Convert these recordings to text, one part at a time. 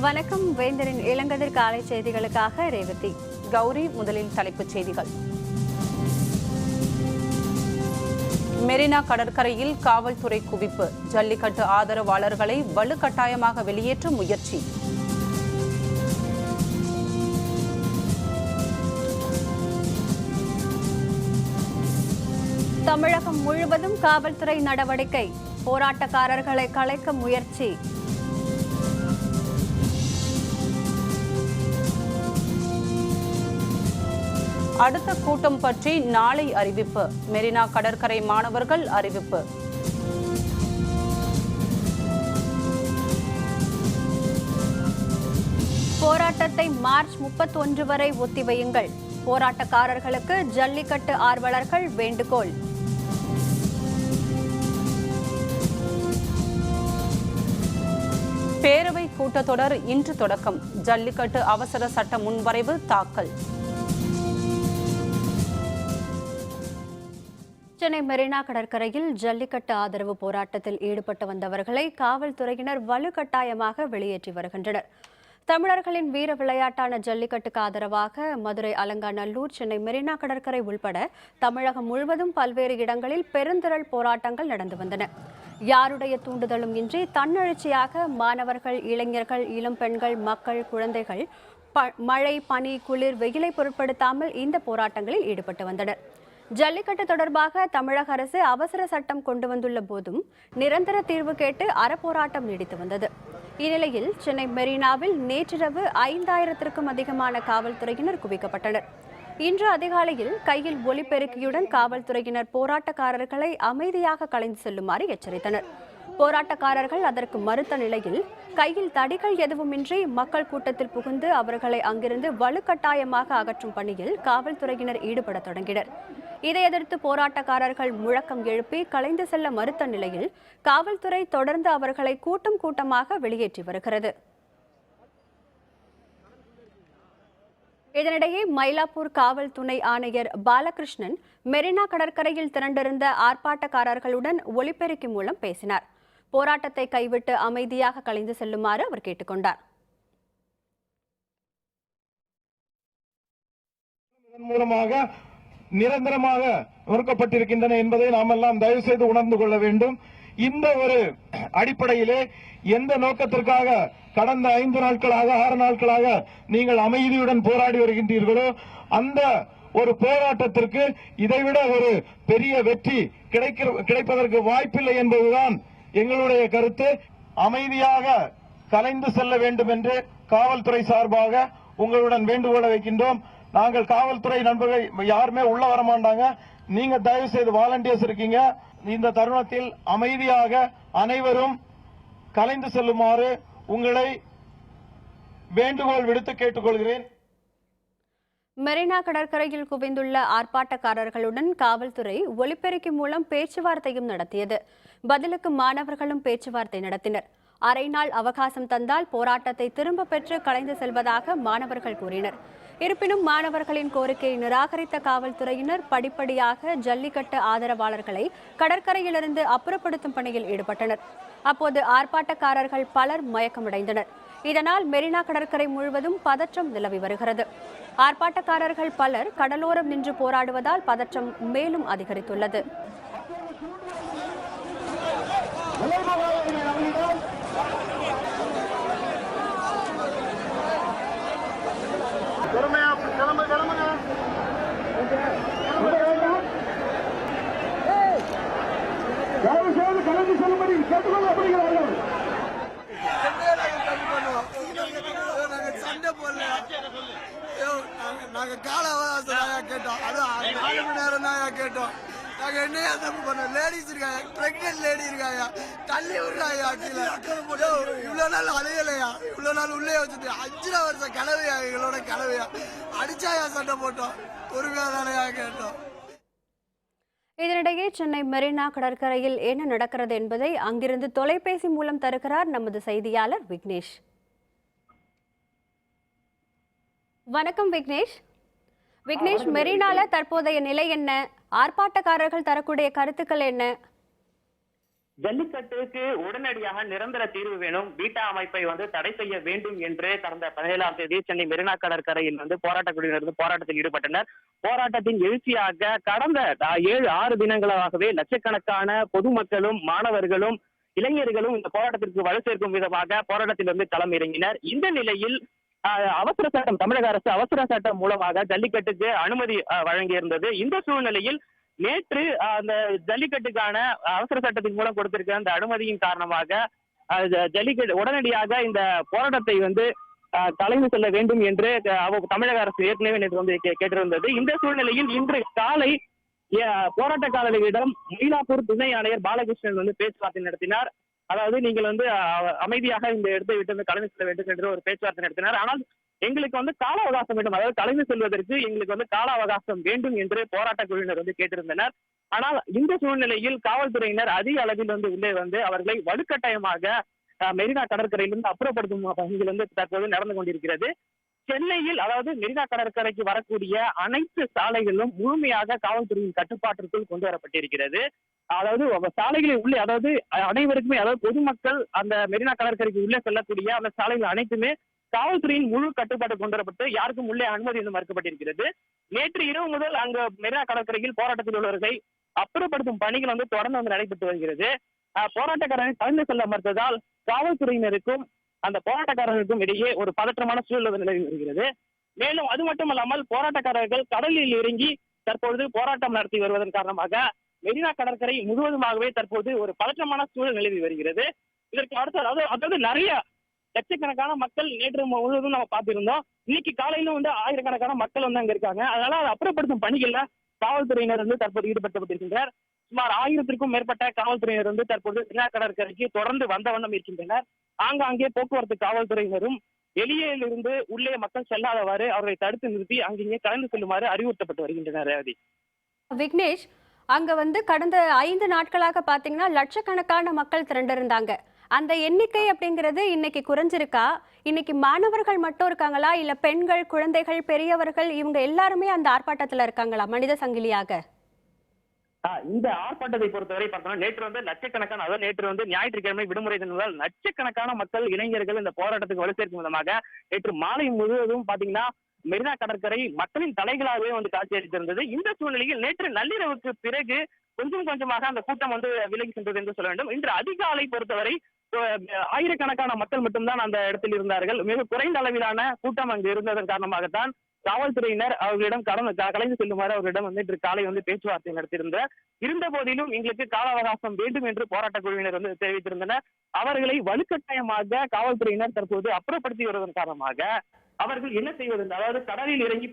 வணக்கம். வேந்தரின் இளங்கதிர் காலை செய்திகளுக்காக ரேவதி. கௌரி. முதலில் தலைப்புச் செய்திகள். மெரினா கடற்கரையில் காவல்துறை குவிப்பு. ஜல்லிக்கட்டு ஆதரவாளர்களை வலுக்கட்டாயமாக வெளியேற்றும் முயற்சி. தமிழகம் முழுவதும் காவல்துறை நடவடிக்கை. போராட்டக்காரர்களை கலைக்க முயற்சி. அடுத்த கூட்டம் பற்றி நாளை அறிவிப்பு. மெரினா கடற்கரை மாணவர்கள் அறிவிப்பு. போராட்டத்தை மார்ச் 31 வரை ஒத்திவையுங்கள். போராட்டக்காரர்களுக்கு ஜல்லிக்கட்டு ஆர்வலர்கள் வேண்டுகோள். பேரவை கூட்டத்தொடர் இன்று தொடக்கம். ஜல்லிக்கட்டு அவசர சட்ட முன்வரைவு தாக்கல். சென்னை மெரினா கடற்கரையில் ஜல்லிக்கட்டு ஆதரவு போராட்டத்தில் ஈடுபட்டு வந்தவர்களை காவல்துறையினர் வலுக்கட்டாயமாக வெளியேற்றி வருகின்றனர். தமிழர்களின் வீர விளையாட்டான ஜல்லிக்கட்டுக்கு ஆதரவாக மதுரை அலங்காநல்லூர், சென்னை மெரினா கடற்கரை உள்பட தமிழகம் முழுவதும் பல்வேறு இடங்களில் பெருந்திரள் போராட்டங்கள் நடந்து வந்தன. யாருடைய தூண்டுதலும் இன்றி தன்னெழுச்சியாக மாணவர்கள், இளைஞர்கள், இளம் பெண்கள், மக்கள், குழந்தைகள் மழை, பனி, குளிர், வெயிலை பொருட்படுத்தாமல் இந்த போராட்டங்களில் ஈடுபட்டு வந்தனர். ஜல்லிக்கட்டு தொடர்பாக தமிழக அரசு அவசர சட்டம் கொண்டு வந்துள்ள போதும் நிரந்தர தீர்வு கேட்டு அறப்போராட்டம் நீடித்து வந்தது. இந்நிலையில் சென்னை மெரினாவில் நேற்றிரவு 5000த்திற்கும் அதிகமான காவல்துறையினர் குவிக்கப்பட்டனர். இன்று அதிகாலையில் கையில் ஒலிபெருக்கியுடன் காவல்துறையினர் போராட்டக்காரர்களை அமைதியாக கலைந்து செல்லுமாறு எச்சரித்தனர். போராட்டக்காரர்கள் அதற்கு மறுத்த நிலையில் கையில் தடிகள் எதுவுமின்றி மக்கள் கூட்டத்தில் புகுந்து அவர்களை அங்கிருந்து வலுக்கட்டாயமாக அகற்றும் பணியில் காவல்துறையினர் ஈடுபட தொடங்கினர். இதை எதிர்த்து போராட்டக்காரர்கள் முழக்கம் எழுப்பி கலைந்து செல்ல மறுத்த நிலையில் காவல்துறை தொடர்ந்து அவர்களை கூட்டம் கூட்டமாக வெளியேற்றி வருகிறது. இதனிடையே மயிலாப்பூர் காவல் துணை ஆணையர் பாலகிருஷ்ணன் மெரினா கடற்கரையில் திரண்டிருந்த ஆர்ப்பாட்டக்காரர்களுடன் ஒலிபெருக்கி மூலம் பேசினார். போராட்டத்தை கைவிட்டு அமைதியாக கலைந்து செல்லுமாறு அவர் கேட்டுக்கொண்டார். மூலமாக நிரந்தரமாக நொறுக்கப்பட்டிருக்கின்றன என்பதை நாம் எல்லாம் தயவு செய்து உணர்ந்து கொள்ள வேண்டும். இந்த ஒரு அடிப்படையிலே எந்த நோக்கத்திற்காக கடந்த 5 நாட்களாக 6 நாட்களாக நீங்கள் அமைதியுடன் போராடி வருகின்றீர்களோ அந்த ஒரு போராட்டத்திற்கு இதைவிட ஒரு பெரிய வெற்றி கிடைப்பதற்கு வாய்ப்பில்லை என்பதுதான் எங்களுடைய கருத்து. அமைதியாக கலைந்து செல்ல வேண்டும் என்று காவல்துறை சார்பாக உங்களுடன் வேண்டுகோளை வைக்கின்றோம். நாங்கள் காவல்துறை நண்பர்கள் யாருமே உள்ள வர மாட்டாங்க. நீங்க தயவு செய்து வாலண்டியர்ஸ் இருக்கீங்க. இந்த தருணத்தில் அமைதியாக அனைவரும் கலைந்து செல்லுமாறு உங்களை வேண்டுகோள் விடுத்து கேட்டுக்கொள்கிறேன். மெரினா கடற்கரையில் குவிந்துள்ள ஆர்ப்பாட்டக்காரர்களுடன் காவல்துறை ஒலிபெருக்கி மூலம் பேச்சுவார்த்தையும் நடத்தியது. பதிலுக்கு மாணவர்களும் பேச்சுவார்த்தை நடத்தினர். அரை நாள் அவகாசம் தந்தால் போராட்டத்தை திரும்ப பெற்று கலைந்து செல்வதாக மாணவர்கள் கூறினர். இருப்பினும் மாணவர்களின் கோரிக்கையை நிராகரித்த காவல்துறையினர் படிப்படியாக ஜல்லிக்கட்டு ஆதரவாளர்களை கடற்கரையிலிருந்து அப்புறப்படுத்தும் பணியில் ஈடுபட்டனர். அப்போது ஆர்ப்பாட்டக்காரர்கள் பலர் மயக்கமடைந்தனர். இதனால் மெரினா கடற்கரை முழுவதும் பதற்றம் நிலவி வருகிறது. ஆர்ப்பாட்டக்காரர்கள் பலர் கடலோரம் நின்று போராடுவதால் பதற்றம் மேலும் அதிகரித்துள்ளது. நாங்க கால அவகாசம் கேட்டோம். அது 4 மணி நேரம் தான் கேட்டோம். நாங்க என்னையா தப்பு பண்ணோம்? லேடிஸ் இருக்காங்க, பிரெக்னென்ட் லேடி இருக்காங்க, தள்ளி விடுறாயா கீழே. இவ்வளவு நாள் அலையலையா, இவ்வளவு நாள் உள்ளே வச்சுட்டு 5 வருஷம் கனவையா, எங்களோட கனவையா அடிச்சாயா சண்டை போட்டோம். பொறுமையா தானையா கேட்டோம். இதனிடையே சென்னை மெரினா கடற்கரையில் என்ன நடக்கிறது என்பதை அங்கிருந்து தொலைபேசி மூலம் தருகிறார் நமது செய்தியாளர் விக்னேஷ். வணக்கம் விக்னேஷ். மெரினால தற்போதைய நிலை என்ன? ஆர்ப்பாட்டக்காரர்கள் தரக்கூடிய கருத்துக்கள் என்ன? ஜல்லிக்கட்டுக்கு உடனடியாக நிரந்தர தீர்வு வேணும், பீட்டா அமைப்பை தடை செய்ய வேண்டும் என்று கடந்த 17ஆம் தேதி சென்னை மெரினா கடற்கரையில் போராட்ட குழுவினர் போராட்டத்தில் ஈடுபட்டனர். போராட்டத்தின் எழுச்சியாக கடந்த 7-6 தினங்களாகவே லட்சக்கணக்கான பொதுமக்களும் மாணவர்களும் இளைஞர்களும் இந்த போராட்டத்திற்கு வலு சேர்க்கும் விதமாக போராட்டத்தில் களம் இறங்கினர். இந்த நிலையில் அவசர சட்டம், தமிழக அரசு அவசர சட்டம் மூலமாக ஜல்லிக்கட்டுக்கு அனுமதி வழங்கியிருந்தது. இந்த சூழ்நிலையில் நேற்று அந்த ஜல்லிக்கட்டுக்கான அவசர சட்டத்தின் மூலம் கொடுத்திருக்கிற அந்த அனுமதியின் காரணமாக ஜல்லிக்கட்டு உடனடியாக இந்த போராட்டத்தை கலைந்து செல்ல வேண்டும் என்று தமிழக அரசு ஏற்கனவே நேற்று கேட்டிருந்தது. இந்த சூழ்நிலையில் இன்று காலை போராட்டக்காரர்களிடம் மயிலாப்பூர் துணை ஆணையர் பாலகிருஷ்ணன் பேச்சுவார்த்தை நடத்தினார். அதாவது நீங்கள் அமைதியாக இந்த இடத்தை விட்டு கலைந்து செல்ல வேண்டும் என்று ஒரு பேச்சுவார்த்தை நடத்தினார். ஆனால் எங்களுக்கு கால அவகாசம் வேண்டும், அதாவது கலைந்து செல்வதற்கு எங்களுக்கு கால அவகாசம் வேண்டும் என்று போராட்ட குழுவினர் கேட்டிருந்தனர். ஆனால் இந்த சூழ்நிலையில் காவல்துறையினர் அதிக அளவில் உள்ளே அவர்களை வலுக்கட்டாயமாக மெரினா கடற்கரையிலிருந்து அப்புறப்படுத்தும் பணிகள் தற்போது நடந்து கொண்டிருக்கிறது. சென்னையில் அதாவது மெரினா கடற்கரைக்கு வரக்கூடிய அனைத்து சாலைகளும் முழுமையாக காவல்துறையின் கட்டுப்பாட்டிற்குள் கொண்டு வரப்பட்டிருக்கிறது. அதாவது சாலைகளில் உள்ளே, அதாவது அனைவருக்குமே, அதாவது பொதுமக்கள் அந்த மெரினா கடற்கரைக்கு உள்ளே செல்லக்கூடிய அந்த சாலைகள் அனைத்துமே காவல்துறையின் முழு கட்டுப்பாடு கொண்டு வரப்பட்டு யாருக்கும் உள்ளே அனுமதி மறுக்கப்பட்டிருக்கிறது. நேற்று இரவு முதல் அங்கு மெரினா கடற்கரையில் போராட்டத்தில் உள்ளவர்களை அப்புறப்படுத்தும் பணிகள் தொடர்ந்து நடைபெற்று வருகிறது. போராட்டக்காரரை கலந்து செல்ல மறுத்ததால் காவல்துறையினருக்கும் அந்த போராட்டக்காரர்களுக்கும் இடையே ஒரு பதற்றமான சூழல் நிலவி வருகிறது. மேலும் அது மட்டுமல்லாமல் போராட்டக்காரர்கள் கடலில் இறங்கி தற்போது போராட்டம் நடத்தி வருவதன் காரணமாக மெரினா கடற்கரை முழுவதுமாகவே தற்போது ஒரு பதற்றமான சூழல் நிலவி வருகிறது. இதற்கு அடுத்த அதாவது நிறைய லட்சக்கணக்கான மக்கள் நேற்று முழுவதும் நம்ம பார்த்திருந்தோம். இன்னைக்கு காலையிலும் ஆயிரக்கணக்கான மக்கள் அங்க இருக்காங்க. அதனால அதை அப்புறப்படுத்தும் பணிகள்ல காவல்துறையினர் தற்போது ஈடுபடுத்தப்பட்டிருக்கின்றனர். சுமார் 1000த்திற்கும் மேற்பட்ட காவல்துறையினர் தற்போது மெரினா கடற்கரைக்கு தொடர்ந்து வந்த வண்ணம் இருக்கின்றனர். ஆங்காங்கே போக்குவரத்து காவல்துறையினரும் வெளியிலிருந்து உள்ளே மக்கள் செல்லாதவாறு அவர்களை தடுத்து நிறுத்தி அங்கே கலந்து செல்லுமாறு அறிவுறுத்தப்பட்டு வருகின்றனர். ரேவதி, விக்னேஷ், அங்க கடந்த 5 நாட்களாக பாத்தீங்கன்னா லட்சக்கணக்கான மக்கள் திரண்டிருந்தாங்க. அந்த எண்ணிக்கை அப்படிங்கிறது இன்னைக்கு குறைஞ்சிருக்கா? இன்னைக்கு மாணவர்கள் மட்டும் இருக்காங்களா, இல்ல பெண்கள், குழந்தைகள், பெரியவர்கள் இவங்க எல்லாருமே அந்த ஆர்ப்பாட்டத்துல இருக்காங்களா மனித சங்கிலியாக? இந்த ஆர்ப்பாட்டத்தை பொறுத்தவரை பார்த்தோம்னா நேற்று லட்சக்கணக்கான, அதாவது நேற்று ஞாயிற்றுக்கிழமை விடுமுறை தினத்தால் லட்சக்கணக்கான மக்கள், இளைஞர்கள் இந்த போராட்டத்துக்கு வலு சேர்க்கும் விதமாக நேற்று மாலை முழுவதும் பாத்தீங்கன்னா மெரினா கடற்கரை மக்களின் தலைகளாகவே காட்சி அளித்திருந்தது. இந்த சூழ்நிலையில் நேற்று நள்ளிரவுக்கு பிறகு கொஞ்சம் கொஞ்சமாக அந்த கூட்டம் விலகி சென்றது என்று சொல்ல வேண்டும். இன்று அதிகாலை பொறுத்தவரை ஆயிரக்கணக்கான மக்கள் மட்டும்தான் அந்த இடத்தில் இருந்தார்கள். மிக குறைந்த அளவிலான கூட்டம் அங்கு இருந்ததன் காரணமாகத்தான் காவல்துறையினர் அவர்களிடம் கலைந்து செல்லுமாறு அவர்களிடம் இன்று காலை பேச்சுவார்த்தை நடத்தியிருந்தார். இருந்த போதிலும் எங்களுக்கு கால அவகாசம் வேண்டும் என்று போராட்ட குழுவினர் தெரிவித்திருந்தனர். அவர்களை வலுக்கட்டாயமாக காவல்துறையினர் தற்போது அப்புறப்படுத்தி வருவதன் காரணமாக அவர்கள் என்ன செய்வது, அதாவது கடலில் இறங்கி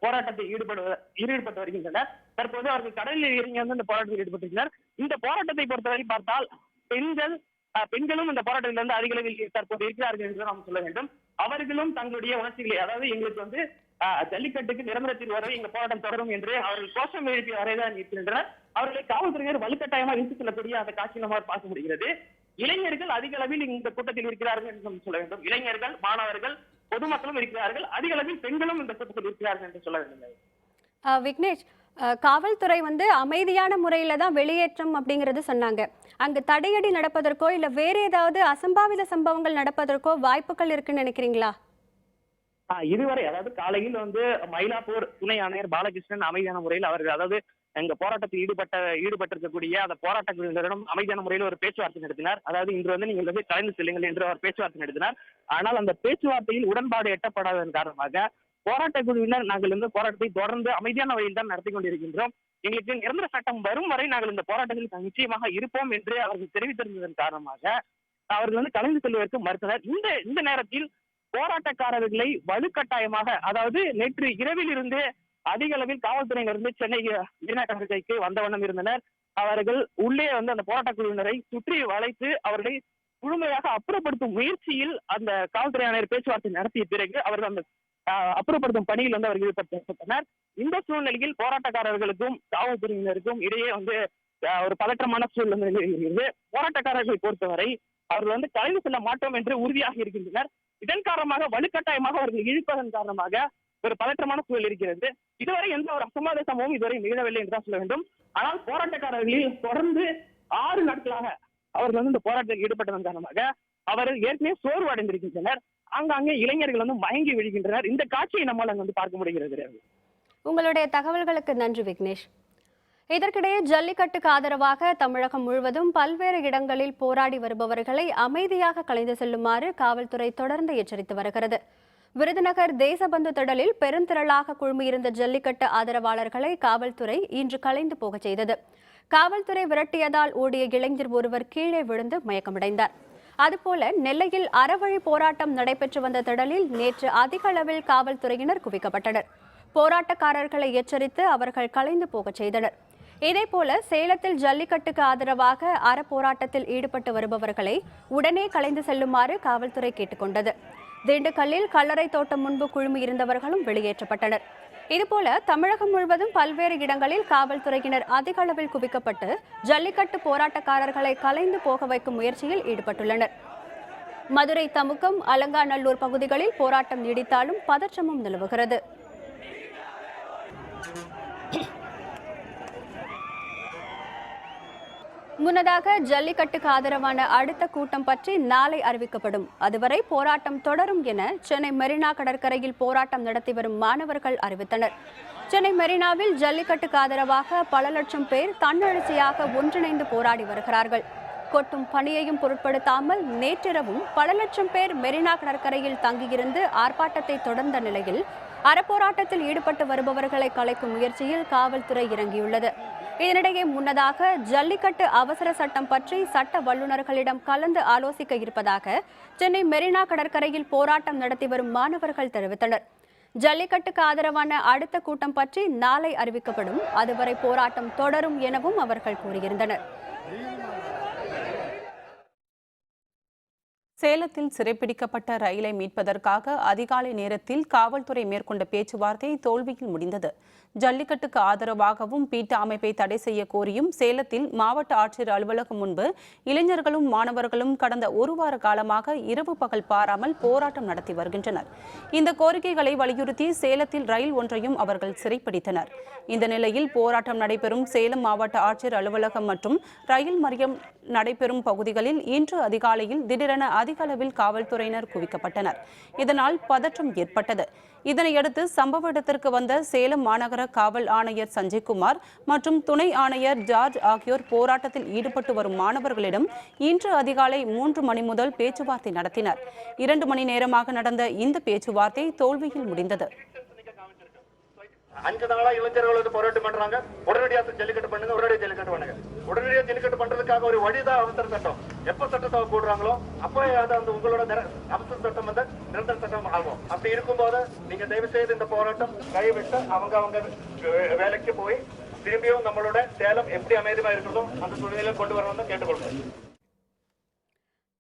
போராட்டத்தை ஈடுபட்டு வருகின்றனர். தற்போது அவர்கள் கடலில் இறங்கி இந்த போராட்டத்தில் ஈடுபட்டிருக்கிறார். இந்த போராட்டத்தை பொறுத்தவரை பார்த்தால் பெண்களும் இந்த போராட்டத்திலிருந்து அதிக அளவில் தற்போது இருக்கிறார்கள் என்று நாம் சொல்ல வேண்டும். அவர்களும் தங்களுடைய உணர்ச்சிகளை, அதாவது எங்களுக்கு ஜல்லிக்கட்டுக்கு நிரந்தர தீர்வு வரை இந்த போராட்டம் தொடரும் என்று அவர்கள் கோஷம் எழுப்பி வரைதான் இருக்கின்றனர். அவர்களை காவல்துறையினர் வலுக்கட்டாயமாக இழுத்து செல்லக்கூடிய அந்த காட்சி நம்மால் பார்க்க முடிகிறது. இளைஞர்கள் அதிக அளவில் இந்த கூட்டத்தில் இருக்கிறார்கள் என்று நாம் சொல்ல வேண்டும். இளைஞர்கள், மாணவர்கள், பொதுமக்களும் இருக்கிறார்கள். அதிக அளவில் பெண்களும் இந்த கூட்டத்தில் இருக்கிறார்கள் என்று சொல்ல வேண்டும். விக்னேஷ், காவல்துறை அமைதியான முறையில தான் வெளியேற்றம் அப்படிங்கிறது சொன்னாங்க. அங்கு தடையடி நடப்பதற்கோ இல்ல வேற ஏதாவது அசம்பாவித சம்பவங்கள் நடப்பதற்கோ வாய்ப்புகள் இருக்குன்னு நினைக்கிறீங்களா? இதுவரை, அதாவது காலையில் மயிலாப்பூர் துணை ஆணையர் பாலகிருஷ்ணன் அமைதியான முறையில் அவர்கள், அதாவது எங்க போராட்டத்தில் ஈடுபட்டிருக்கக்கூடிய அந்த போராட்ட குழுவினரிடம் அமைதியான முறையில் ஒரு பேச்சுவார்த்தை நடத்தினார். அதாவது இன்று நீங்கள் கலந்து செல்லுங்கள் என்று அவர் பேச்சுவார்த்தை நடத்தினார். ஆனால் அந்த பேச்சுவார்த்தையில் உடன்பாடு எட்டப்படாததன் காரணமாக போராட்ட குழுவினர் நாங்கள் போராட்டத்தை தொடர்ந்து அமைதியான வழியில் தான் நடத்தி கொண்டிருக்கின்றோம். எங்களுக்கு நிரந்தர சட்டம் வரும் வரை நாங்கள் இந்த போராட்டத்தில் நிச்சயமாக இருப்போம் என்று அவர்கள் தெரிவித்திருந்ததன் காரணமாக அவர்கள் கலந்து செல்வதற்கு மறுத்தனர். இந்த நேரத்தில் போராட்டக்காரர்களை வலுக்கட்டாயமாக, அதாவது நேற்று இரவில் இருந்து அதிக அளவில் காவல்துறையினர் சென்னை மெரினா கடற்கரைக்கு வந்த வண்ணம் இருந்தனர். அவர்கள் உள்ளே அந்த போராட்ட குழுவினரை சுற்றி வளைத்து அவர்களை முழுமையாக அப்புறப்படுத்தும் முயற்சியில் அந்த காவல்துறை ஆணையர் பேச்சுவார்த்தை நடத்திய பிறகு அவர்கள் அந்த அப்புறப்படுத்தும் பணியில் அவர்கள் ஈடுபட்டனர். இந்த சூழ்நிலையில் போராட்டக்காரர்களுக்கும் காவல்துறையினருக்கும் இடையே ஒரு பதற்றமான சூழல் நிலவுகிறது. போராட்டக்காரர்களை பொறுத்தவரை அவர்கள் கலைந்து செல்ல மாட்டோம் என்று உறுதியாக இருக்கின்றனர். இதன் காரணமாக வலுக்கட்டாயமாக அவர்கள் இழுப்பதன் காரணமாக ஒரு பதற்றமான சூழல் இருக்கிறது. இதுவரை எந்த ஒரு அசம்பாவித சம்பவம் இதுவரை நிகழவில்லை என்றுதான் சொல்ல வேண்டும். ஆனால் போராட்டக்காரர்களில் தொடர்ந்து 6 நாட்களாக அவர்கள் வந்து இந்த போராட்டத்தில் ஈடுபட்டதன் காரணமாக அவர்கள் ஏற்கனவே சோர்வு அடைந்திருக்கின்றனர். ஆங்காங்கே இளைஞர்கள் வந்து மயங்கி விழுகின்றனர். இந்த காட்சியை நம்மால் அங்கு வந்து பார்க்க முடிகிறது. உங்களுடைய தகவல்களுக்கு நன்றி விக்னேஷ். இதற்கிடையே ஜல்லிக்கட்டுக்கு ஆதரவாக தமிழகம் முழுவதும் பல்வேறு இடங்களில் போராடி வருபவர்களை அமைதியாக கலைந்து செல்லுமாறு காவல்துறை தொடர்ந்து எச்சரித்து வருகிறது. விருதுநகர் தேசபந்து திடலில் பெருந்திரளாக குழுமியிருந்த ஜல்லிக்கட்டு ஆதரவாளர்களை காவல்துறை இன்று கலைந்து போகச் செய்தது. காவல்துறை விரட்டியதால் ஓடிய இளைஞர் ஒருவர் கீழே விழுந்து மயக்கமடைந்தார். அதுபோல நெல்லையில் அறவழி போராட்டம் நடைபெற்று வந்த திடலில் நேற்று அதிக அளவில் காவல்துறையினர் குவிக்கப்பட்டனர். போராட்டக்காரர்களை எச்சரித்து அவர்கள் கலைந்து போகச் செய்தனர். இதேபோல சேலத்தில் ஜல்லிக்கட்டுக்கு ஆதரவாக அறப்போராட்டத்தில் ஈடுபட்டு வருபவர்களை உடனே கலைந்து செல்லுமாறு காவல்துறை கேட்டுக்கொண்டது. திண்டுக்கல்லில் கல்லறை தோட்டம் முன்பு குழுமியிருந்தவர்களும் வெளியேற்றப்பட்டனர். இதுபோல தமிழகம் முழுவதும் பல்வேறு இடங்களில் காவல்துறையினர் அதிக அளவில் குவிக்கப்பட்டு ஜல்லிக்கட்டு போராட்டக்காரர்களை கலைந்து போக வைக்கும் முயற்சியில் ஈடுபட்டுள்ளனர். மதுரை தமுக்கம், அலங்காநல்லூர் பகுதிகளில் போராட்டம் நீடித்தாலும் பதற்றமும் நிலவுகிறது. முன்னதாக ஜல்லிக்கட்டுக்கு ஆதரவான அடுத்த கூட்டம் பற்றி நாளை அறிவிக்கப்படும். அதுவரை போராட்டம் தொடரும் என சென்னை மெரினா கடற்கரையில் போராட்டம் நடத்தி வரும் மாணவர்கள் அறிவித்தனர். சென்னை மெரினாவில் ஜல்லிக்கட்டுக்கு ஆதரவாக பல லட்சம் பேர் தன்னெழுச்சியாக ஒன்றிணைந்து போராடி வருகிறார்கள். கொட்டும் பனியையும் பொருட்படுத்தாமல் நேற்றிரவும் பல லட்சம் பேர் மெரினா கடற்கரையில் தங்கியிருந்து ஆர்ப்பாட்டத்தை தொடர்ந்த நிலையில் அறப்போராட்டத்தில் ஈடுபட்டு வருபவர்களை கலைக்கும் முயற்சியில் காவல்துறை இறங்கியுள்ளது. இதனிடையே முன்னதாக ஜல்லிக்கட்டு அவசர சட்டம் பற்றி சட்ட வல்லுநர்களிடம் கலந்து ஆலோசிக்க இருப்பதாக சென்னை மெரினா கடற்கரையில் போராட்டம் நடத்தி வரும் மாணவர்கள் தெரிவித்தனர். ஜல்லிக்கட்டுக்கு ஆதரவான அடுத்த கூட்டம் பற்றி நாளை அறிவிக்கப்படும். அதுவரை போராட்டம் தொடரும் எனவும் அவர்கள் கூறியிருந்தனர். சேலத்தில் சிறைப்பிடிக்கப்பட்ட ரயிலை மீட்பதற்காக அதிகாலை நேரத்தில் காவல்துறை மேற்கொண்ட பேச்சுவார்த்தை தோல்வியில் முடிந்தது. ஜல்லிக்கட்டுக்கு ஆதரவாகவும் பீட்டா அமைப்பை தடை செய்ய கோரியும் சேலத்தில் மாவட்ட ஆட்சியர் அலுவலகம் முன்பு இளைஞர்களும் மாணவர்களும் கடந்த ஒரு வார காலமாக இரவு பகல் பாராமல் போராட்டம் நடத்தி வருகின்றனர். இந்த கோரிக்கைகளை வலியுறுத்தி சேலத்தில் ரயில் ஒன்றையும் அவர்கள் சிறைப்பிடித்தனர். இந்த நிலையில் போராட்டம் நடைபெறும் சேலம் மாவட்ட ஆட்சியர் அலுவலகம் மற்றும் ரயில் மறியம் நடைபெறும் பகுதிகளில் இன்று அதிகாலையில் திடீரென அதிக அளவில் காவல்துறையினர் குவிக்கப்பட்டனர். இதனால் பதற்றம் ஏற்பட்டது. இதனையடுத்து சம்பவ இடத்திற்கு வந்த சேலம் மாநகர காவல் ஆணையர் சஞ்சய்குமார் மற்றும் துணை ஆணையர் ஜார்ஜ் ஆகியோர் போராட்டத்தில் ஈடுபட்டு வரும் மாணவர்களிடம் இன்று அதிகாலை 3 மணி முதல் பேச்சுவார்த்தை நடத்தினர். 2 மணி நேரமாக நடந்த இந்த பேச்சுவார்த்தை தோல்வியில் முடிந்தது. 5 நாளா இளைஞர்கள் வந்து போராட்டம் பண்றாங்க. உடனடியாக ஜல்லிக்கட்டு பண்ணுங்க, உடனடியாக ஜல்லிக்கட்டு பண்ணுங்க. உடனடியாக ஜல்லிக்கட்டு பண்றதுக்காக ஒரு வழிதான் அவசர சட்டம். எப்ப சட்டத்தை போடுறாங்களோ அப்போ அந்த உங்களோட அவசர சட்டம் வந்து நிரந்தர சட்டம் ஆகும். அப்படி இருக்கும்போது நீங்க தயவு செய்து இந்த போராட்டம் கைவிட்டு அவங்க வேலைக்கு போய் திரும்பியும் நம்மளோட சேலம் எப்படி அமைதியா இருக்கிறதோ அந்த சூழ்நிலையில கொண்டு வரணும்னு கேட்டுக்கொள்கிறேன்.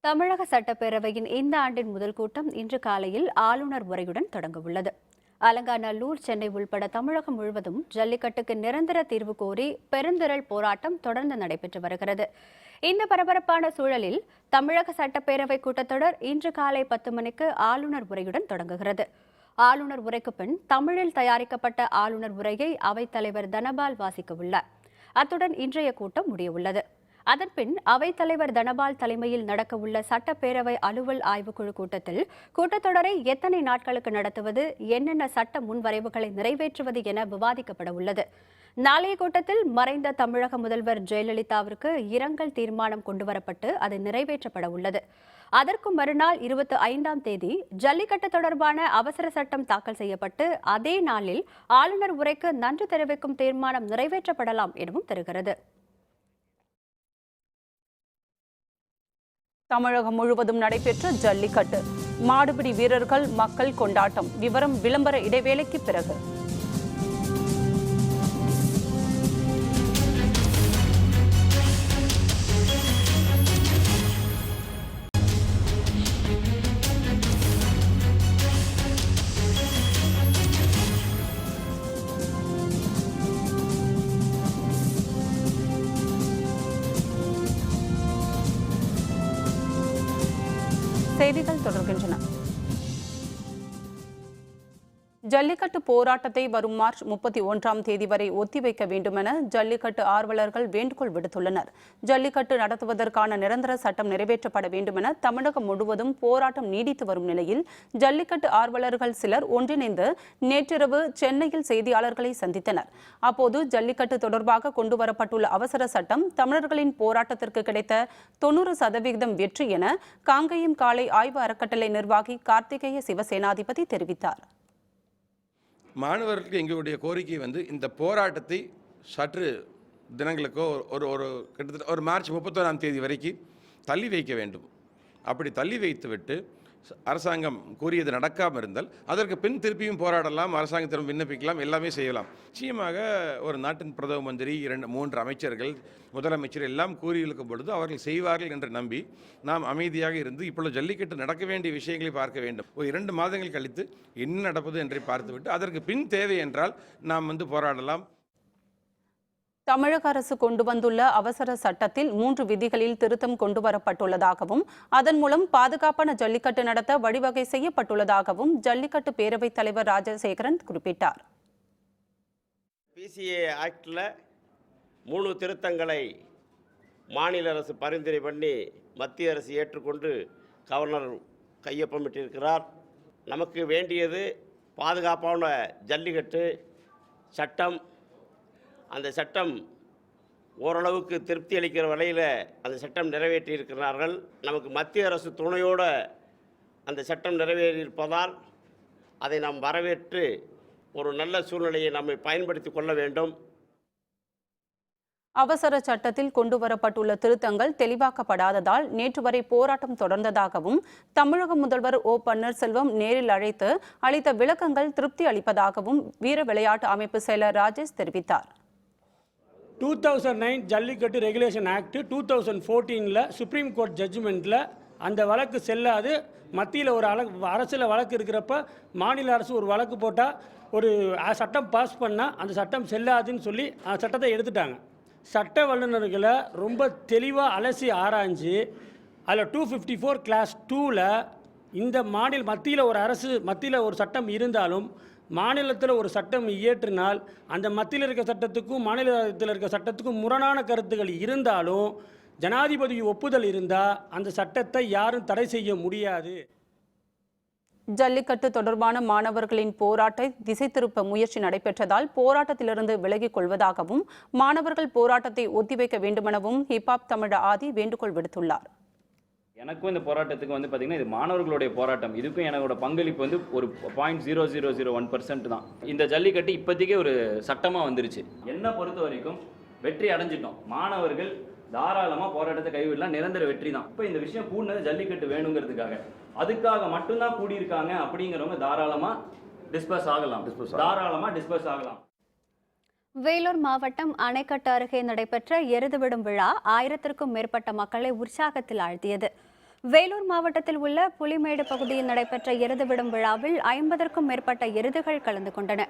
தமிழக சட்டப்பேரவையின் இந்த ஆண்டின் முதல் கூட்டம் இன்று காலையில் ஆளுநர் உரையுடன் தொடங்க உள்ளது. அலங்காநல்லூர், சென்னை உள்பட தமிழகம் முழுவதும் ஜல்லிக்கட்டுக்கு நிரந்தர தீர்வு கோரி பெருந்திரள் போராட்டம் தொடர்ந்து நடைபெற்று வருகிறது. இந்த பரபரப்பான சூழலில் தமிழக சட்டப்பேரவை கூட்டத்தொடர் இன்று காலை 10 மணிக்கு ஆளுநர் உரையுடன் தொடங்குகிறது. ஆளுநர் உரைக்கு பின் தமிழில் தயாரிக்கப்பட்ட ஆளுநர் உரையை அவைத்தலைவர் தனபால் வாசிக்க உள்ளார். அத்துடன் இன்றைய கூட்டம் முடியவுள்ளது. அதன்பின் அவைத்தலைவர் தனபால் தலைமையில் நடக்கவுள்ள சட்டப்பேரவை அலுவல் ஆய்வுக்குழு கூட்டத்தில் கூட்டத்தொடரை எத்தனை நாட்களுக்கு நடத்துவது, என்னென்ன சட்ட முன்வரைவுகளை நிறைவேற்றுவது என விவாதிக்கப்பட உள்ளது. நாளைய கூட்டத்தில் மறைந்த தமிழக முதல்வர் ஜெயலலிதாவிற்கு இரங்கல் தீர்மானம் கொண்டுவரப்பட்டு அது நிறைவேற்றப்பட உள்ளது. அதற்கு மறுநாள் 25ஆம் தேதி ஜல்லிக்கட்டு தொடர்பான அவசர சட்டம் தாக்கல் செய்யப்பட்டு அதே நாளில் ஆளுநர் உரைக்கு நன்றி தெரிவிக்கும் தீர்மானம் நிறைவேற்றப்படலாம் எனவும் தெரிகிறது. தமிழகம் முழுவதும் நடைபெற்ற ஜல்லிக்கட்டு, மாடுபிடி வீரர்கள், மக்கள் கொண்டாட்டம். விவரம் விளம்பர இடைவேளைக்கு பிறகு. செய்திகள் தொடர்கின்றன. ஜல்லிக்கட்டு போராட்டத்தை வரும் மார்ச் 31ஆம் தேதி வரை ஒத்திவைக்க வேண்டுமென ஜல்லிக்கட்டு ஆர்வலர்கள் வேண்டுகோள் விடுத்துள்ளனர். ஜல்லிக்கட்டு நடத்துவதற்கான நிரந்தர சட்டம் நிறைவேற்றப்பட வேண்டுமென தமிழகம் முழுவதும் போராட்டம் நீடித்து வரும் நிலையில் ஜல்லிக்கட்டு ஆர்வலர்கள் சிலர் ஒன்றிணைந்து நேற்றிரவு சென்னையில் செய்தியாளர்களை சந்தித்தனர். அப்போது ஜல்லிக்கட்டு தொடர்பாக கொண்டுவரப்பட்டுள்ள அவசர சட்டம் தமிழர்களின் போராட்டத்திற்கு கிடைத்த 90% வெற்றி என காங்கேயம் காளை ஆய்வு அறக்கட்டளை நிர்வாகி கார்த்திகேய சிவசேனாதிபதி தெரிவித்தார். மாணவர்களுக்கு எங்களுடைய கோரிக்கை இந்த போராட்டத்தை சற்று தினங்களுக்கோ கிட்டத்தட்ட ஒரு மார்ச் 31ஆம் தேதி வரைக்கும் தள்ளி வைக்க வேண்டும். அப்படி தள்ளி வைத்துவிட்டு அரசாங்கம் கூறியது நடக்காமல் இருந்தால் அதற்கு பின் திருப்பியும் போராடலாம், அரசாங்கத்திடம் விண்ணப்பிக்கலாம், எல்லாமே செய்யலாம். நிச்சயமாக ஒரு நாட்டின் பிரதம மந்திரி 2-3 அமைச்சர்கள், முதலமைச்சர் எல்லாம் கூறியிருக்கும் பொழுது அவர்கள் செய்வார்கள் என்று நம்பி நாம் அமைதியாக இருந்து இப்பொழுது ஜல்லிக்கட்டு நடக்க வேண்டிய விஷயங்களை பார்க்க வேண்டும். ஒரு 2 மாதங்கள் கழித்து என்ன நடப்பது என்று பார்த்துவிட்டு அதற்கு பின் தேவை என்றால் நாம் போராடலாம். தமிழக அரசு கொண்டு வந்துள்ள அவசர சட்டத்தில் 3 விதிகளில் திருத்தம் கொண்டுவரப்பட்டுள்ளதாகவும் அதன் மூலம் பாதுகாப்பான ஜல்லிக்கட்டு நடத்த வழிவகை செய்யப்பட்டுள்ளதாகவும் ஜல்லிக்கட்டு பேரவைத் தலைவர் ராஜசேகரன் குறிப்பிட்டார். PCA ஆக்டில் 3 திருத்தங்களை மாநில அரசு பரிந்துரை பண்ணி மத்திய அரசு ஏற்றுக்கொண்டு கவர்னர் கையொப்பமிட்டிருக்கிறார். நமக்கு வேண்டியது பாதுகாப்பான ஜல்லிக்கட்டு சட்டம். அந்த சட்டம் ஓரளவுக்கு திருப்தி அளிக்கிற வகையில் அந்த சட்டம் நிறைவேற்றியிருக்கிறார்கள். நமக்கு மத்திய அரசு துணையோடு அந்த சட்டம் நிறைவேறியிருப்பதால் அதை நாம் வரவேற்று ஒரு நல்ல சூழ்நிலையை நம்மை பயன்படுத்தி கொள்ள வேண்டும். அவசர சட்டத்தில் கொண்டுவரப்பட்டுள்ள திருத்தங்கள் தெளிவாக்கப்படாததால் நேற்று வரை போராட்டம் தொடர்ந்ததாகவும் தமிழக முதல்வர் ஓ பன்னீர்செல்வம் நேரில் அழைத்து அளித்த விளக்கங்கள் திருப்தி அளிப்பதாகவும் வீர விளையாட்டு அமைப்பு செயலர் ராஜேஷ் தெரிவித்தார். 2009 Jallikattu regulation act 2014 supreme court ஜட்ஜ்மெண்ட்டில் அந்த வழக்கு செல்லாது. மத்தியில் ஒரு அரசில் வழக்கு இருக்கிறப்ப மாநில அரசு ஒரு வழக்கு போட்டால் ஒரு சட்டம் பாஸ் பண்ணால் அந்த சட்டம் செல்லாதுன்னு சொல்லி அந்த சட்டத்தை எடுத்துட்டாங்க. சட்ட வல்லுநர்களை ரொம்ப தெளிவாக அலசி ஆராய்ஞ்சு அதில் 254 கிளாஸ் 2ல் இந்த மத்தியில் ஒரு சட்டம் இருந்தாலும் மாநிலத்தில் ஒரு சட்டம் இயற்றினால் அந்த மத்தியில் இருக்க சட்டத்துக்கும் மாநிலத்தில் இருக்க சட்டத்துக்கும் முரணான கருத்துக்கள் இருந்தாலும் ஜனாதிபதி ஒப்புதல் இருந்தால் அந்த சட்டத்தை யாரும் தடை செய்ய முடியாது. ஜல்லிக்கட்டு தொடர்பான மாணவர்களின் போராட்டத்தை திசை திருப்ப முயற்சி நடைபெற்றதால் போராட்டத்திலிருந்து விலகிக் கொள்வதாகவும் மாணவர்கள் போராட்டத்தை ஒத்திவைக்க வேண்டுமெனவும் ஹிப்ஹாப் தமிழ் ஆதி வேண்டுகோள் விடுத்துள்ளார். எனக்கும் இந்த போராட்டத்துக்கு பார்த்தீங்கன்னா இது மாணவர்களுடைய போராட்டம். இதுக்கும் எனக்கோட பங்களிப்பு ஒரு 0.0001% தான். இந்த ஜல்லிக்கட்டு இப்போதைக்கே ஒரு சட்டமாக வந்துருச்சு. என்னை பொறுத்த வரைக்கும் வெற்றி அடைஞ்சிட்டோம். மாணவர்கள் தாராளமாக போராட்டத்தை கைவிடலாம், நிரந்தர வெற்றி தான். இப்போ இந்த விஷயம் கூடினது ஜல்லிக்கட்டு வேணுங்கிறதுக்காக, அதுக்காக மட்டும்தான் கூடியிருக்காங்க அப்படிங்கிறவங்க தாராளமாக டிஸ்பர்ஸ் ஆகலாம். வேலூர் மாவட்டம் அணைக்கட்டு அருகே நடைபெற்ற எருதுவிடும் விழா 1000க்கும் மேற்பட்ட மக்களை உற்சாகத்தில் ஆழ்த்தியது. வேலூர் மாவட்டத்தில் உள்ள புலிமேடு பகுதியில் நடைபெற்ற எருதுவிடும் விழாவில் 50க்கும் மேற்பட்ட எருதுகள் கலந்து கொண்டன.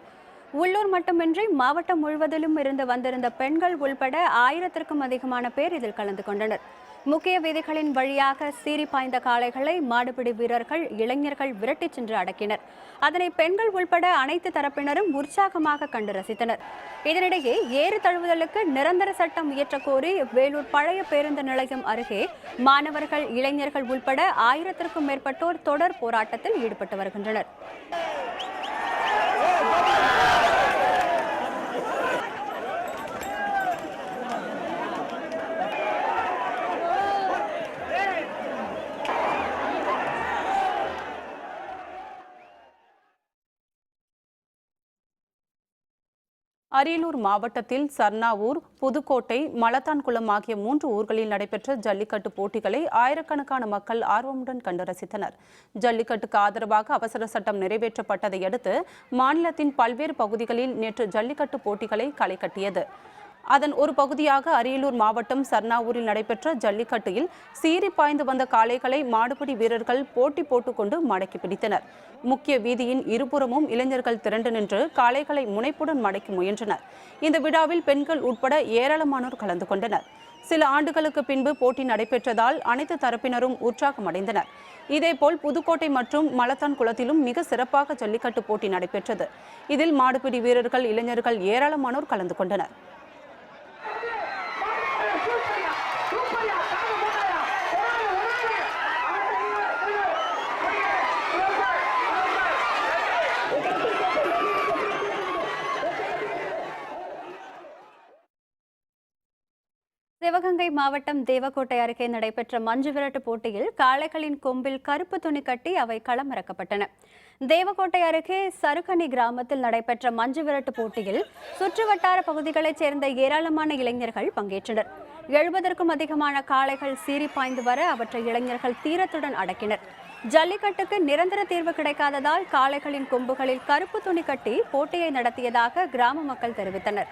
உள்ளூர் மட்டுமின்றி மாவட்டம் முழுவதிலும் இருந்து வந்திருந்த பெண்கள் உள்பட 1000க்கும் அதிகமான பேர் இதில் கலந்து கொண்டனர். முக்கிய வீதிகளின் வழியாக சீறி பாய்ந்த காளைகளை மாடுபிடி வீரர்கள், இளைஞர்கள் விரட்டிச் சென்று அடக்கினர். அதனை பெண்கள் உள்பட அனைத்து தரப்பினரும் உற்சாகமாக கண்டு ரசித்தனர். இதனிடையே ஏறு தழுவுதலுக்கு நிரந்தர சட்டம் இயற்றக் கோரி வேலூர் பழைய பேருந்து நிலையம் அருகே மாணவர்கள், இளைஞர்கள் உள்பட 1000க்கும் மேற்பட்டோர் தொடர் போராட்டத்தில் ஈடுபட்டு வருகின்றனர். அரியலூர் மாவட்டத்தில் சர்ணாவூர், புதுக்கோட்டை, மலத்தான்குளம் ஆகிய 3 ஊர்களில் நடைபெற்ற ஜல்லிக்கட்டு போட்டிகளை ஆயிரக்கணக்கான மக்கள் ஆர்வமுடன் கண்டு ரசித்தனர். ஜல்லிக்கட்டுக்கு ஆதரவாக அவசர சட்டம் நிறைவேற்றப்பட்டதை அடுத்து மாநிலத்தின் பல்வேறு பகுதிகளில் நேற்று ஜல்லிக்கட்டு போட்டிகளை களை கட்டியது. அதன் ஒரு பகுதியாக அரியலூர் மாவட்டம் சர்ணாவூரில் நடைபெற்ற ஜல்லிக்கட்டில் சீறி பாய்ந்து வந்த காளைகளை மாடுபிடி வீரர்கள் போட்டி போட்டுக்கொண்டு மடக்கி பிடித்தனர். முக்கிய வீதியின் இருபுறமும் இளைஞர்கள் திரண்டு நின்று காளைகளை முனைப்புடன் மடக்கி முயன்றனர். இந்த விழாவில் பெண்கள் உட்பட ஏராளமானோர் கலந்து கொண்டனர். சில ஆண்டுகளுக்கு பின்பு போட்டி நடைபெற்றதால் அனைத்து தரப்பினரும் உற்சாகமடைந்தனர். இதேபோல் புதுக்கோட்டை மற்றும் மலத்தான் குளத்திலும் மிக சிறப்பாக ஜல்லிக்கட்டு போட்டி நடைபெற்றது. இதில் மாடுபிடி வீரர்கள், இளைஞர்கள் ஏராளமானோர் கலந்து கொண்டனர். சிவகங்கை மாவட்டம் தேவக்கோட்டை அருகே நடைபெற்ற மஞ்சு விரட்டு போட்டியில் காளைகளின் கொம்பில் கருப்பு துணி கட்டி அவை களமிறக்கப்பட்டன. தேவக்கோட்டை அருகே சருக்கனி கிராமத்தில் நடைபெற்ற மஞ்சு விரட்டு போட்டியில் சுற்றுவட்டார பகுதிகளைச் சேர்ந்த ஏராளமான இளைஞர்கள் பங்கேற்றனர். 70க்கும் அதிகமான காளைகள் சீறி பாய்ந்து வர அவற்றை இளைஞர்கள் தீரத்துடன் அடக்கினர். ஜல்லிக்கட்டுக்கு நிரந்தர தீர்வு கிடைக்காததால் காளைகளின் கொம்புகளில் கருப்பு துணி கட்டி போட்டியை நடத்தியதாக கிராம மக்கள் தெரிவித்தனர்.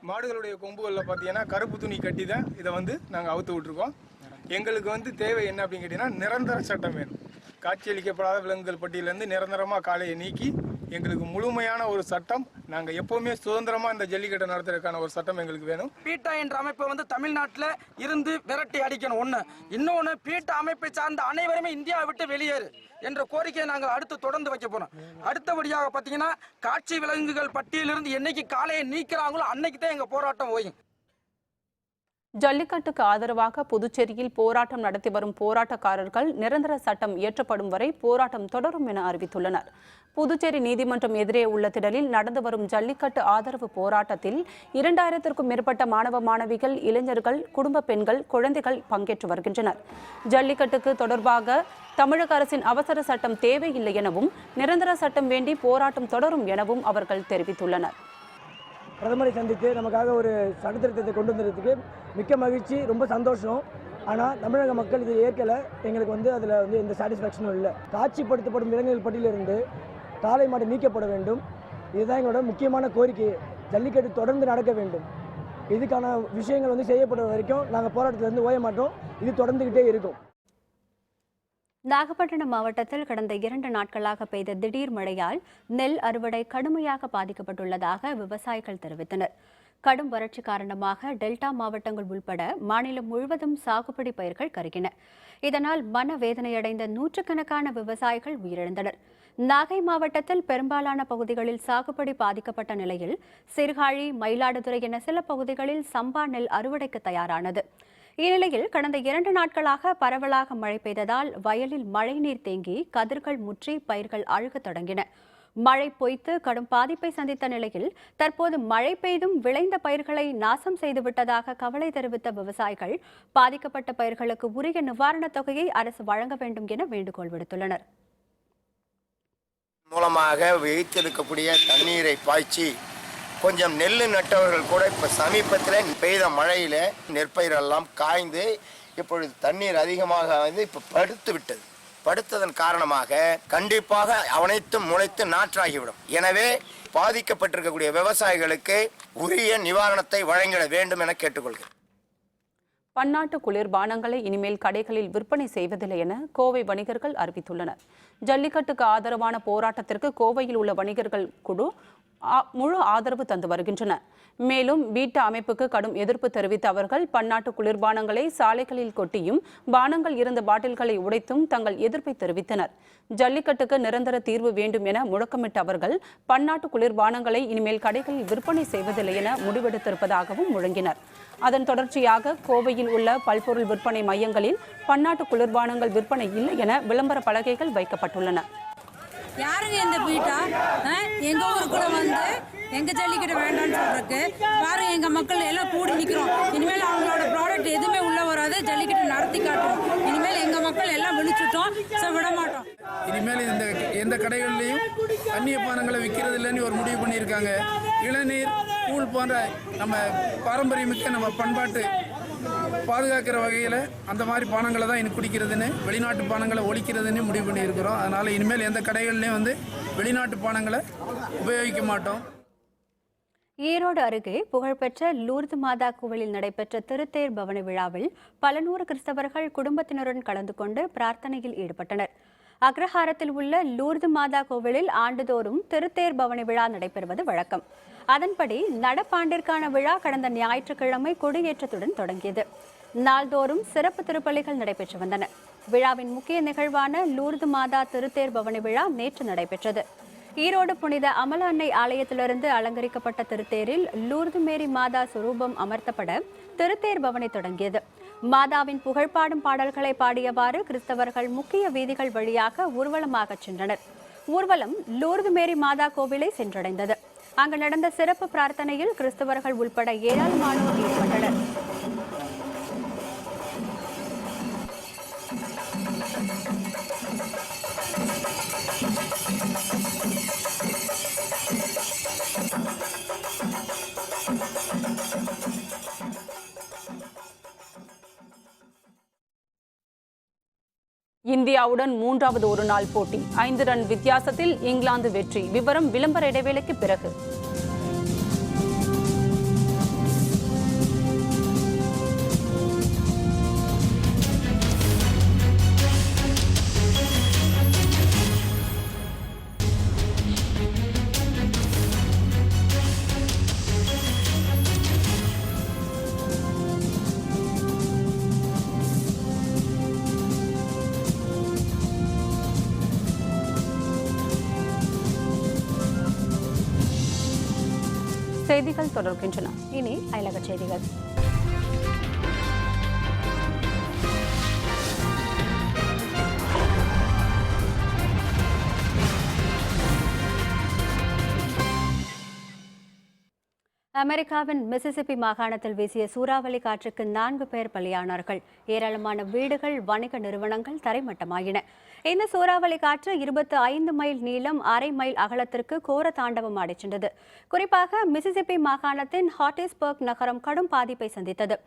மாடுகளுடைய கொம்புகளில் பார்த்தீங்கன்னா கருப்பு துணி கட்டி தான் இதை நாங்கள் அவுத்து விட்டுருக்கோம். எங்களுக்கு தேவை என்ன அப்படின்னு கேட்டிங்கன்னா நிரந்தர சட்டம் வேணும். காட்சியளிக்கப்படாத விலங்குகள் பட்டியலேருந்து நிரந்தரமாக காளையை நீக்கி எங்களுக்கு முழுமையான ஒரு சட்டம், நாங்கள் எப்போவுமே சுதந்திரமாக இந்த ஜல்லிக்கட்டை நடத்துறதுக்கான ஒரு சட்டம் எங்களுக்கு வேணும். பீட்டா என்ற அமைப்பை தமிழ்நாட்டில் இருந்து விரட்டி அடிக்கணும். ஒன்று. இன்னொன்று, பீட்டா அமைப்பை சார்ந்த அனைவருமே இந்தியாவை விட்டு வெளியேறு என்ற கோரிக்கையை நாங்கள் அடுத்து தொடர்ந்து வைக்க போகிறோம். அடுத்தபடியாக பார்த்தீங்கன்னா காட்சி விலங்குகள் பட்டியலிருந்து என்னைக்கு காளையை நீக்கிறாங்களோ அன்னைக்கு தான் எங்கள் போராட்டம் ஓயும். ஜல்லிக்கட்டுக்கு ஆதரவாக புதுச்சேரியில் போராட்டம் நடத்தி வரும் போராட்டக்காரர்கள் நிரந்தர சட்டம் இயற்றப்படும் வரை போராட்டம் தொடரும் என அறிவித்துள்ளனர். புதுச்சேரி நீதிமன்றம் எதிரே உள்ள திடலில் நடந்து வரும் ஜல்லிக்கட்டு ஆதரவு போராட்டத்தில் 2000க்கும் மேற்பட்ட மாணவ மாணவிகள், இளைஞர்கள், குடும்ப பெண்கள், குழந்தைகள் பங்கேற்று வருகின்றனர். ஜல்லிக்கட்டுக்கு தொடர்பாக தமிழக அரசின் அவசர சட்டம் தேவையில்லை எனவும் நிரந்தர சட்டம் வேண்டி போராட்டம் தொடரும் எனவும் அவர்கள் தெரிவித்துள்ளனர். பிரதமரை சந்தித்து நமக்காக ஒரு சட்டத்திருத்தத்தை கொண்டு வந்ததுக்கு மிக்க மகிழ்ச்சி, ரொம்ப சந்தோஷம். ஆனால் தமிழக மக்கள் இதை ஏற்கலை. எங்களுக்கு அதில் எந்த சாட்டிஸ்ஃபேக்ஷனும் இல்லை. காட்சிப்படுத்தப்படும் விலங்குகள் பட்டியலிருந்து காளை மாடு நீக்கப்பட வேண்டும். இதுதான் எங்களோட முக்கியமான கோரிக்கை. ஜல்லிக்கட்டு தொடர்ந்து நடக்க வேண்டும். இதுக்கான விஷயங்கள் செய்யப்படுற வரைக்கும் நாங்கள் போராட்டத்திலிருந்து ஓய மாட்டோம். இது தொடர்ந்துகிட்டே இருக்கும். நாகப்பட்டினம் மாவட்டத்தில் கடந்த 2 நாட்களாக பெய்த திடீர் மழையால் நெல் அறுவடை கடுமையாக பாதிக்கப்பட்டுள்ளதாக விவசாயிகள் தெரிவித்தனர். கடும் வறட்சி காரணமாக டெல்டா மாவட்டங்கள் உள்பட மாநிலம் முழுவதும் சாகுபடி பயிர்கள் கருகின. இதனால் மனவேதனையடைந்த நூற்றுக்கணக்கான விவசாயிகள் உயிரிழந்தனர். நாகை மாவட்டத்தில் பெரும்பாலான பகுதிகளில் சாகுபடி பாதிக்கப்பட்ட நிலையில் சீர்காழி, மயிலாடுதுறை என சில பகுதிகளில் சம்பா நெல் அறுவடைக்கு தயாரானது. இந்நிலையில் கடந்த 2 நாட்களாக பரவலாக மழை பெய்ததால் வயலில் மழைநீர் தேங்கி கதிர்கள் முற்றி பயிர்கள் அழுகத் தொடங்கின. மழை பொய்த்து கடும் பாதிப்பை சந்தித்த நிலையில் தற்போது மழை பெய்தும் விளைந்த பயிர்களை நாசம் செய்துவிட்டதாக கவலை தெரிவித்த விவசாயிகள் பாதிக்கப்பட்ட பயிர்களுக்கு உரிய நிவாரணத் தொகையை அரசு வழங்க வேண்டும் என வேண்டுகோள் விடுத்துள்ளனர். மூலமாக வைத்திருக்கக்கூடிய தண்ணீரை பாய்ச்சி கொஞ்சம் நெல் நட்டவர்கள் கூட இப்போ சமீபத்தில் பெய்த மழையில் நெற்பயிரெல்லாம் காய்ந்து இப்பொழுது தண்ணீர் அதிகமாக இப்போ படுத்து விட்டது. படுத்ததன் காரணமாக கண்டிப்பாக அனைத்தும் முளைத்து நாற்றாகிவிடும். எனவே பாதிக்கப்பட்டிருக்கக்கூடிய விவசாயிகளுக்கு உரிய நிவாரணத்தை வழங்கிட வேண்டும் என கேட்டுக்கொள்கிறேன். பன்னாட்டு குளிர்பானங்களை இனிமேல் கடைகளில் விற்பனை செய்வதில்லை என கோவை வணிகர்கள் அறிவித்துள்ளனர். ஜல்லிக்கட்டுக்கு ஆதரவான போராட்டத்திற்கு கோவையில் உள்ள வணிகர்கள் குழு முழு ஆதரவு தந்து வருகின்றன. மேலும் பீட்டா அமைப்புக்கு கடும் எதிர்ப்பு தெரிவித்த அவர்கள் பன்னாட்டு குளிர்பானங்களை சாலைகளில் கொட்டியும் பானங்கள் இருந்த பாட்டில்களை உடைத்தும் தங்கள் எதிர்ப்பை தெரிவித்தனர். ஜல்லிக்கட்டுக்கு நிரந்தர தீர்வு வேண்டும் என முழக்கமிட்ட அவர்கள் பன்னாட்டு குளிர்பானங்களை இனிமேல் கடைகளில் விற்பனை செய்வதில்லை என முடிவெடுத்திருப்பதாகவும் முழங்கினர். அதன் தொடர்ச்சியாக கோவையில் உள்ள பல்பொருள் விற்பனை மையங்களில் பன்னாட்டு குளிர்பானங்கள் விற்பனை இல்லை என விளம்பர பலகைகள் வைக்கப்பட்டுள்ளன. யாருங்க இந்த பீட்டா எங்க ஊருக்குள்ள எங்க ஜல்லிக்கட்டு வேண்டாம்னு சொல்றதுக்கு பாருங்க, எங்க மக்கள் எல்லாம் கூடி நிக்கிறோம். இனிமேல் அவங்களோட ப்ராடக்ட் எதுவுமே உள்ள வராது. ஜல்லிக்கட்டு நடத்தி காட்டுறோம். இனிமேல் எங்க மக்கள் எல்லாம் விழிச்சுட்டோம், விட மாட்டோம். இனிமேல் எந்த கடைகள்லையும் அந்நிய பானங்களை விற்கிறது இல்லைன்னு ஒரு முடிவு பண்ணியிருக்காங்க. இளநீர், கூழ் போன்ற நம்ம பாரம்பரியமிக்க நம்ம பண்பாட்டு பாதுகாக்கிற வகையில் அந்த மாதிரி பானங்களை தான் இனி குடிக்கிறதுன்னு, வெளிநாட்டு பானங்களை ஒழிக்கிறதுன்னு முடிவு பண்ணியிருக்கிறோம். அதனால் இனிமேல் எந்த கடைகள்லையும் வெளிநாட்டு பானங்களை உபயோகிக்க மாட்டோம். ஈரோடு அருகே புகழ்பெற்ற லூர்து மாதா கோவிலில் நடைபெற்ற திருத்தேர் பவனி விழாவில் பல நூறு கிறிஸ்தவர்கள் குடும்பத்தினருடன் கலந்து கொண்டு பிரார்த்தனையில் ஈடுபட்டனர். அக்ரஹாரத்தில் உள்ள லூர்து மாதா கோவிலில் ஆண்டுதோறும் திருத்தேர் பவனி விழா நடைபெறுவது வழக்கம். அதன்படி நடப்பாண்டிற்கான விழா கடந்த ஞாயிற்றுக்கிழமை கொடியேற்றத்துடன் தொடங்கியது. நாள்தோறும் சிறப்பு திருப்பலிகள் நடைபெற்று வந்தன. விழாவின் முக்கிய நிகழ்வான லூர்து மாதா திருத்தேர் பவனி விழா நேற்று நடைபெற்றது. ஈரோடு புனித அமல அன்னை ஆலயத்திலிருந்து அலங்கரிக்கப்பட்ட திருத்தேரில் லூர்து மேரி மாதா சுரூபம் அமர்த்தப்பட திருத்தேர் பவனி தொடங்கியது. மாதாவின் புகழ்பாடும் பாடல்களை பாடியவாறு கிறிஸ்தவர்கள் முக்கிய வீதிகள் வழியாக ஊர்வலமாக சென்றனர். ஊர்வலம் லூர்து மேரி மாதா கோவிலை சென்றடைந்தது. அங்கு நடந்த சிறப்பு பிரார்த்தனையில் கிறிஸ்தவர்கள் உள்பட ஏராளமானோர் ஈடுபட்டனர். இந்தியாவுடன் மூன்றாவது ஒருநாள் போட்டி 5 ரன் வித்தியாசத்தில் இங்கிலாந்து வெற்றி. விவரம் விளம்பர இடைவேளைக்கு பிறகு. செய்திகள் தொடர்கின்றன. இனி அயலக செய்திகள். அமெரிக்காவின் மிசிசிப்பி மாகாணத்தில் வீசிய சூறாவளி காற்றுக்கு 4 பேர் பலியானார்கள். ஏராளமான வீடுகள், வணிக நிறுவனங்கள் தரைமட்டமாயின. இந்த சூறாவளி காற்று 25 மைல் நீளம், 1/2 மைல் அகலத்திற்கு கோர தாண்டவம் ஆடிச் சென்றது. குறிப்பாக மிசிசிப்பி மாகாணத்தின் ஹாட்டிஸ்பர்க் நகரம் கடும் பாதிப்பை சந்தித்தது.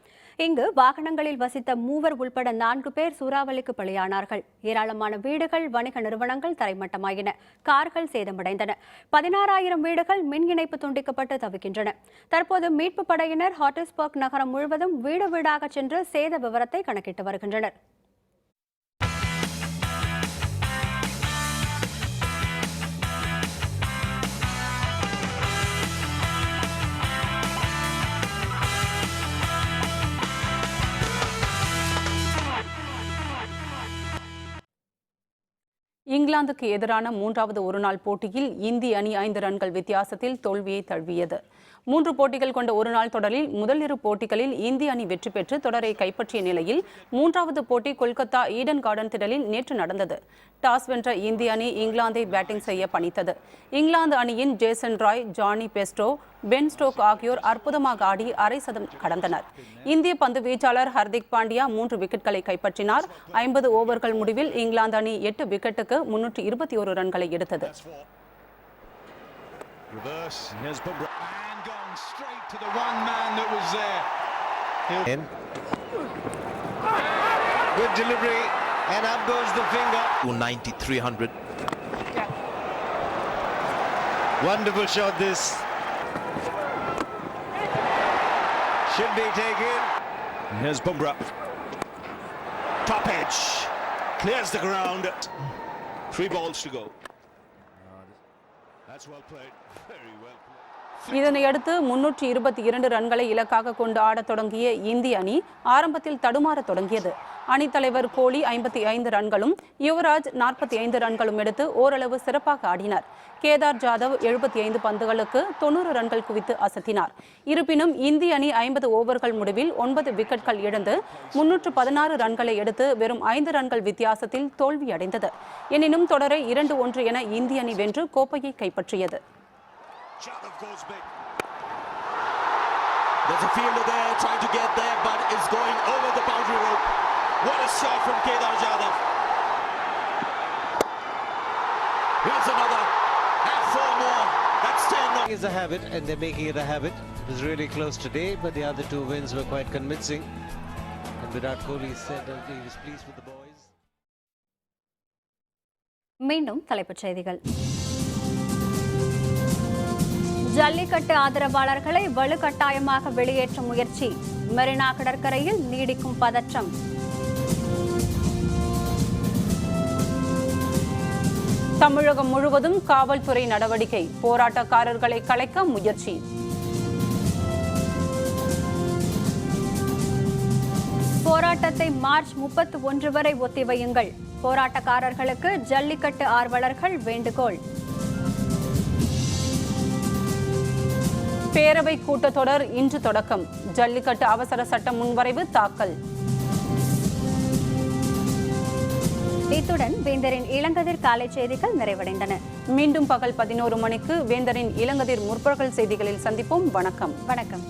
இங்கு வாகனங்களில் வசித்த 3 உள்பட 4 பேர் சூறாவளிக்கு பலியானார்கள். ஏராளமான வீடுகள், வணிக நிறுவனங்கள் தரைமட்டமாயின. கார்கள் சேதமடைந்தன. 16,000 வீடுகள் மின் இணைப்பு துண்டிக்கப்பட்டு தவிக்கின்றன. தற்போது மீட்பு படையினர் ஹாட்டிஸ்பர்க் நகரம் முழுவதும் வீடு வீடாக சென்று சேத விவரத்தை கணக்கிட்டு வருகின்றனர். இங்கிலாந்துக்கு எதிரான மூன்றாவது ஒருநாள் போட்டியில் இந்திய அணி 5 ரன்கள் வித்தியாசத்தில் தோல்வியை தழுவியது. 3 போட்டிகள் கொண்ட ஒருநாள் தொடரில் முதல் 2 போட்டிகளில் இந்திய அணி வெற்றி பெற்று தொடரை கைப்பற்றிய நிலையில் 3வது போட்டி கொல்கத்தா ஈடன் கார்டன் திடலில் நேற்று நடந்தது. டாஸ் வென்ற இந்திய அணி இங்கிலாந்தை பேட்டிங் செய்ய பணித்தது. இங்கிலாந்து அணியின் Jason Roy, Jonny Bairstow, Ben Stoke ஆகியோர் அற்புதமாக ஆடி அரை சதம் கடந்தனர். இந்திய பந்து வீச்சாளர் ஹர்திக் பாண்டியா 3 விக்கெட்களை கைப்பற்றினார். 50 ஓவர்கள் முடிவில் இங்கிலாந்து அணி 8 விக்கெட்டுக்கு 321 ரன்களை எடுத்தது. Good delivery and up goes the finger. 9300. Wonderful shot this. Should be taken. Here's Bumrah. Top edge. Clears the ground. 3 balls to go. That's well played. Very well played. இதனையடுத்து 322 ரன்களை இலக்காக கொண்டு ஆடத் தொடங்கிய இந்திய அணி ஆரம்பத்தில் தடுமாறத் தொடங்கியது. அணித்தலைவர் கோலி 55 ரன்களும், யுவராஜ் 45 ரன்களும் எடுத்து ஓரளவு சிறப்பாக ஆடினார். கேதார் ஜாதவ் 75 பந்துகளுக்கு 90 ரன்கள் குவித்து அசத்தினார். இருப்பினும் இந்திய அணி 50 ஓவர்கள் முடிவில் 9 விக்கெட்கள் இழந்து 316 ரன்களை எடுத்து வெறும் 5 ரன்கள் வித்தியாசத்தில் தோல்வியடைந்தது. எனினும் தொடரை 2-1 என இந்திய அணி வென்று கோப்பையை கைப்பற்றியது. Jadhav goes big. There's a fielder there trying to get there, but it's going over the boundary rope. What a shot from Kedar Jadhav. Here's another. And 4 more. That's 10. It's a habit, and they're making it a habit. It was really close today, but the other 2 wins were quite convincing. And Virat Kohli said that he was pleased with the boys. மீண்டும் தலைப்புச் செய்திகள். ஜல்லிக்கட்டு ஆதரவாளர்களை வலுக்கட்டாயமாக வெளியேற்றும் முயற்சி. மெரினா கடற்கரையில் நீடிக்கும் பதற்றம். தமிழகம் முழுவதும் காவல்துறை நடவடிக்கை. போராட்டக்காரர்களை கலைக்க முயற்சி. போராட்டத்தை மார்ச் 31 வரை ஒத்திவையுங்கள். போராட்டக்காரர்களுக்கு ஜல்லிக்கட்டு ஆர்வலர்கள் வேண்டுகோள். பேரவை கூட்டத்தொடர் இன்று தொடக்கம். ஜல்லிக்கட்டு அவசர சட்ட முன்வரைவு தாக்கல். இத்துடன் வேந்தரின் இளங்கதிர் காலை செய்திகள் நிறைவடைந்தன. மீண்டும் பகல் 11 மணிக்கு வேந்தரின் இளங்கதிர் முற்பகல் செய்திகளில் சந்திப்போம். வணக்கம். வணக்கம்.